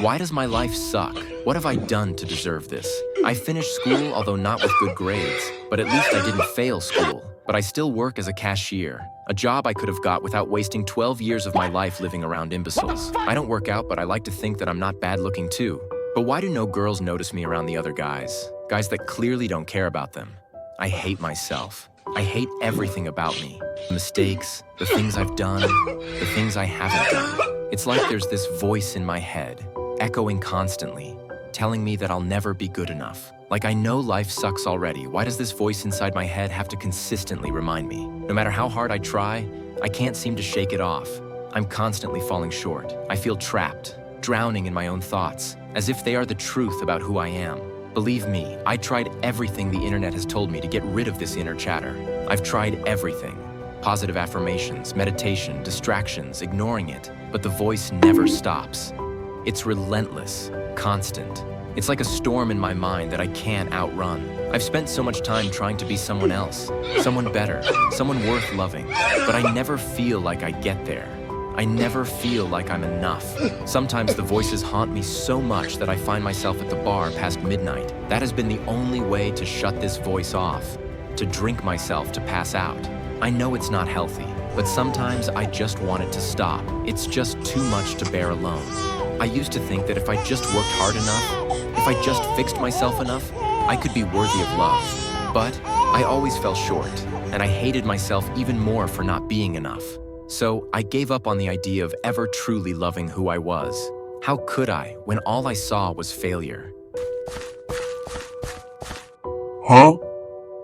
Why does my life suck? What have I done to deserve this? I finished school, although not with good grades, but at least I didn't fail school. But I still work as a cashier, a job I could have got without wasting 12 years of my life living around imbeciles. I don't work out, but I like to think that I'm not bad looking too. But why do no girls notice me around the other guys? Guys that clearly don't care about them. I hate myself. I hate everything about me. The mistakes, the things I've done, the things I haven't done. It's like there's this voice in my head, echoing constantly, telling me that I'll never be good enough. Like I know life sucks already. Why does this voice inside my head have to consistently remind me? No matter how hard I try, I can't seem to shake it off. I'm constantly falling short. I feel trapped, drowning in my own thoughts, as if they are the truth about who I am. Believe me, I tried everything the internet has told me to get rid of this inner chatter. I've tried everything. Positive affirmations, meditation, distractions, ignoring it. But the voice never stops. It's relentless, constant. It's like a storm in my mind that I can't outrun. I've spent so much time trying to be someone else, someone better, someone worth loving, but I never feel like I get there. I never feel like I'm enough. Sometimes the voices haunt me so much that I find myself at the bar past midnight. That has been the only way to shut this voice off, to drink myself to pass out. I know it's not healthy, but sometimes I just want it to stop. It's just too much to bear alone. I used to think that if I just worked hard enough, if I just fixed myself enough, I could be worthy of love. But I always fell short, and I hated myself even more for not being enough. So I gave up on the idea of ever truly loving who I was. How could I, when all I saw was failure? Huh?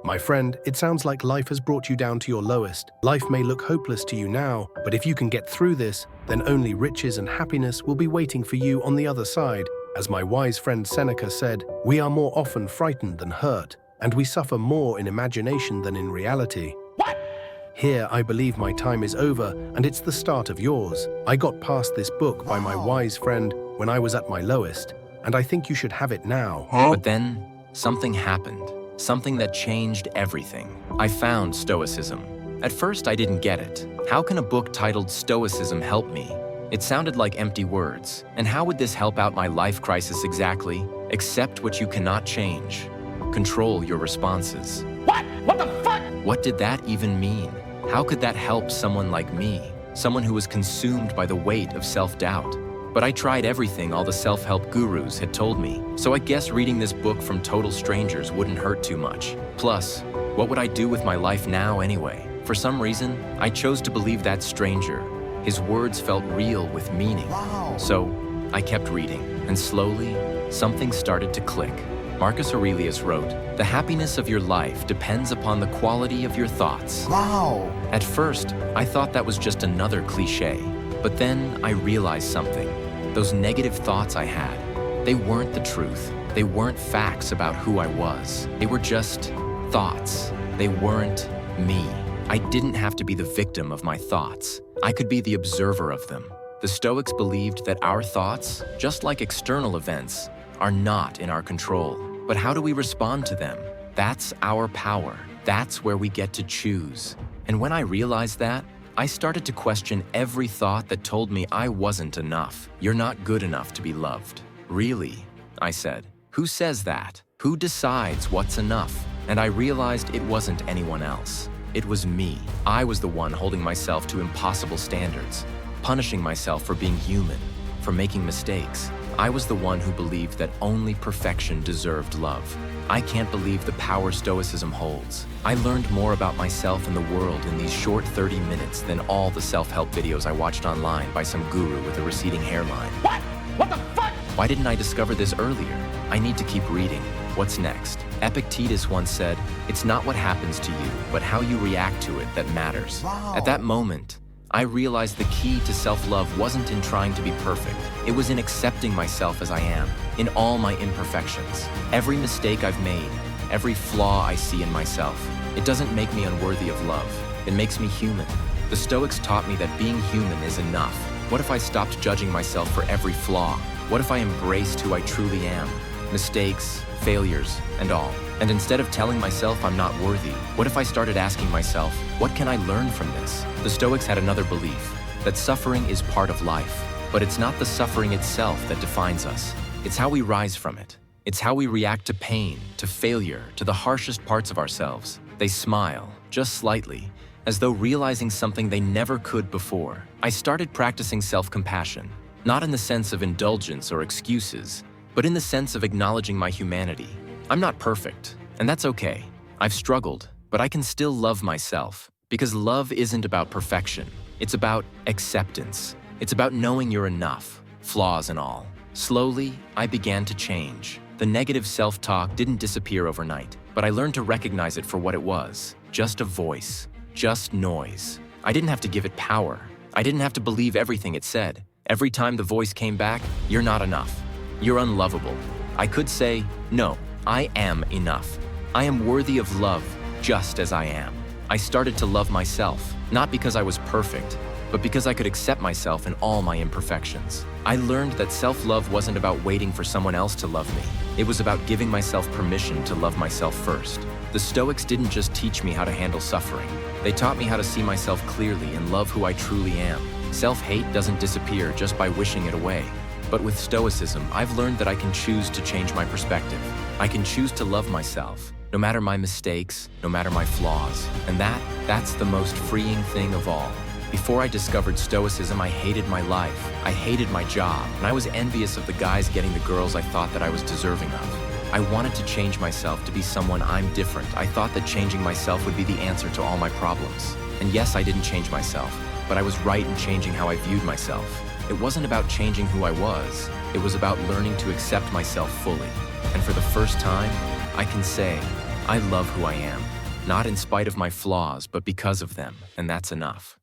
My friend, it sounds like life has brought you down to your lowest. Life may look hopeless to you now, but if you can get through this, then only riches and happiness will be waiting for you on the other side. As my wise friend Seneca said, we are more often frightened than hurt, and we suffer more in imagination than in reality. Here, I believe my time is over, and it's the start of yours. I got past this book by my wise friend when I was at my lowest, and I think you should have it now. But then, something happened. Something that changed everything. I found Stoicism. At first, I didn't get it. How can a book titled Stoicism help me? It sounded like empty words. And how would this help out my life crisis exactly? Accept what you cannot change. Control your responses. What? What the fuck? What did that even mean? How could that help someone like me? Someone who was consumed by the weight of self-doubt. But I tried everything all the self-help gurus had told me, so I guess reading this book from total strangers wouldn't hurt too much. Plus, what would I do with my life now anyway? For some reason, I chose to believe that stranger. His words felt real with meaning. So, I kept reading, and slowly, something started to click. Marcus Aurelius wrote, "The happiness of your life depends upon the quality of your thoughts." Wow. At first, I thought that was just another cliche. But then I realized something. Those negative thoughts I had, they weren't the truth. They weren't facts about who I was. They were just thoughts. They weren't me. I didn't have to be the victim of my thoughts. I could be the observer of them. The Stoics believed that our thoughts, just like external events, are not in our control. But how do we respond to them? That's our power. That's where we get to choose. And when I realized that, I started to question every thought that told me I wasn't enough. You're not good enough to be loved. Really? I said. Who says that? Who decides what's enough? And I realized it wasn't anyone else. It was me. I was the one holding myself to impossible standards, punishing myself for being human, for making mistakes. I was the one who believed that only perfection deserved love. I can't believe the power Stoicism holds. I learned more about myself and the world in these short 30 minutes than all the self-help videos I watched online by some guru with a receding hairline. What? What the fuck? Why didn't I discover this earlier? I need to keep reading. What's next? Epictetus once said, "It's not what happens to you, but how you react to it that matters." Wow. At that moment, I realized the key to self-love wasn't in trying to be perfect. It was in accepting myself as I am, in all my imperfections. Every mistake I've made, every flaw I see in myself, it doesn't make me unworthy of love. It makes me human. The Stoics taught me that being human is enough. What if I stopped judging myself for every flaw? What if I embraced who I truly am? Mistakes, failures, and all. And instead of telling myself I'm not worthy, what if I started asking myself, what can I learn from this? The Stoics had another belief, that suffering is part of life. But it's not the suffering itself that defines us. It's how we rise from it. It's how we react to pain, to failure, to the harshest parts of ourselves. They smile, just slightly, as though realizing something they never could before. I started practicing self-compassion, not in the sense of indulgence or excuses, but in the sense of acknowledging my humanity. I'm not perfect, and that's okay. I've struggled, but I can still love myself, because love isn't about perfection. It's about acceptance. It's about knowing you're enough, flaws and all. Slowly, I began to change. The negative self-talk didn't disappear overnight, but I learned to recognize it for what it was. Just a voice, just noise. I didn't have to give it power. I didn't have to believe everything it said. Every time the voice came back, "You're not enough. You're unlovable." I could say, "No, I am enough. I am worthy of love just as I am." I started to love myself, not because I was perfect, but because I could accept myself in all my imperfections. I learned that self-love wasn't about waiting for someone else to love me. It was about giving myself permission to love myself first. The Stoics didn't just teach me how to handle suffering. They taught me how to see myself clearly and love who I truly am. Self-hate doesn't disappear just by wishing it away. But with Stoicism, I've learned that I can choose to change my perspective. I can choose to love myself, no matter my mistakes, no matter my flaws. And that's the most freeing thing of all. Before I discovered Stoicism, I hated my life. I hated my job, and I was envious of the guys getting the girls I thought that I was deserving of. I wanted to change myself to be someone I'm different. I thought that changing myself would be the answer to all my problems. And yes, I didn't change myself, but I was right in changing how I viewed myself. It wasn't about changing who I was. It was about learning to accept myself fully. And for the first time, I can say, I love who I am. Not in spite of my flaws, but because of them, and that's enough.